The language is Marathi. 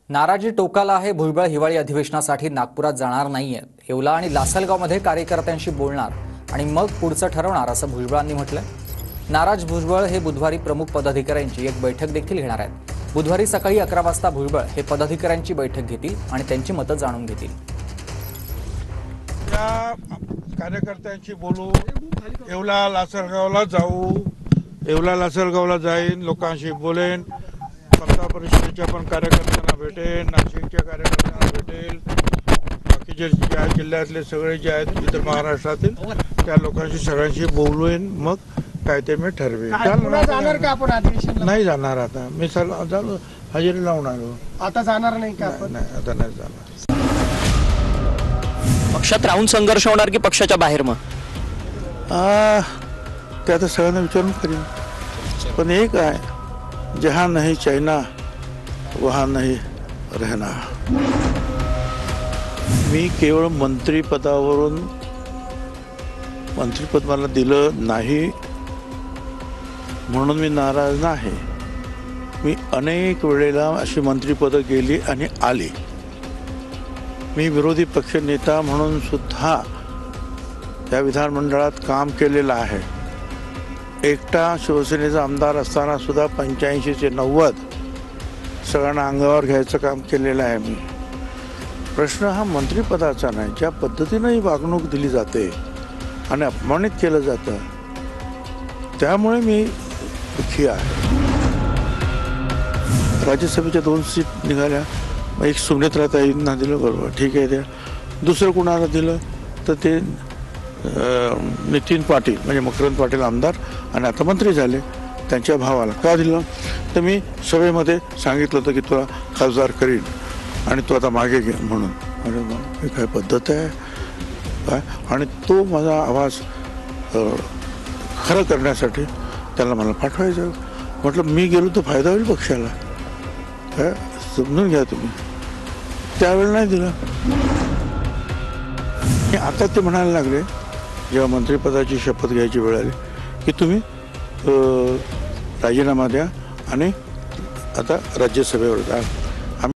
नाराजी टोकाला आहे. भुजबळ हिवाळी अधिवेशनासाठी नागपुरात जाणार नाहीयेत. येवला आणि लासलगावमध्ये कार्यकर्त्यांशी बोलणार आणि मग पुढचं ठरवणार असं भुजबळांनी म्हटलंय. नाराज भुजबळ हे बुधवारी प्रमुख पदाधिकाऱ्यांची एक बैठक देखील घेणार आहेत. बुधवारी सकाळी 11 वाजता भुजबळ हे पदाधिकाऱ्यांची बैठक घेतील आणि त्यांची मतं जाणून घेतील. त्या कार्यकर्त्यांशी बोलू, येवला लासलगावला जाऊ, येवला लासलगावला जाईन, लोकांशी बोलेन, स्पर्धा परिषदेच्या पण कार्यकर्त्यांना भेटेन, नाशिकच्या कार्यकर्त्यांना भेटेल, बाकीचे जे आहेत जिल्ह्यातले सगळे जे आहेत इतर महाराष्ट्रातील त्या लोकांशी सगळ्यांशी बोलून मग काय ते मी ठरवेन. जाणार का आपण अधिवेशनला? नाही जाणार आता मी झालो हजेरी लावून आलो. आता जाणार नाही का आपण? नाही आता नाही जाणार. पक्षात राहून संघर्ष होणार की पक्षाच्या बाहेर? मग ते आता सगळ्यांना विचारून करीन. पण एक आहे, जहाँ नहीं चाहना वहाँ नहीं रहना. मी केवळ मंत्रिपदावरून मंत्रिपद मला दिलं नाही म्हणून मी नाराज नाही. मी अनेक वेळेला अशी मंत्रिपदं गेली आणि आली. मी विरोधी पक्ष नेता म्हणून सुद्धा त्या विधानमंडळात काम केलेलं आहे. एकटा शिवसेनेचा आमदार असताना सुद्धा 85 ते 90 सगळ्यांना अंगावर घ्यायचं काम केलेलं आहे मी. प्रश्न हा मंत्रिपदाचा नाही, ज्या पद्धतीनं ही वागणूक दिली जाते आणि अपमानित केलं जातं त्यामुळे मी दुःखी आहे. राज्यसभेच्या 2 सीट निघाल्या, मग एक सुनेत्राताईंना दिलं, बरोबर ठीक आहे. त्या दुसरं कुणाला दिलं तर ते नितीन पाटील म्हणजे मकरंद पाटील आमदार आणि आता मंत्री झाले, त्यांच्या भावाला का दिलं तर मी सभेमध्ये सांगितलं होतं की तुला खासदार करीन आणि तू आता मागे घे म्हणून. अरे हे काय पद्धत आहे काय? आणि तो माझा आवाज खरं करण्यासाठी त्याला मला पाठवायचं. म्हटलं मी गेलो तर फायदा होईल पक्षाला, काय समजून घ्या तुम्ही. त्यावेळेला नाही दिलं. आता ते म्हणायला लागले जेव्हा मंत्रिपदाची शपथ घ्यायची वेळ आली की तुम्ही राजीनामा द्या आणि आता राज्यसभेवर जा.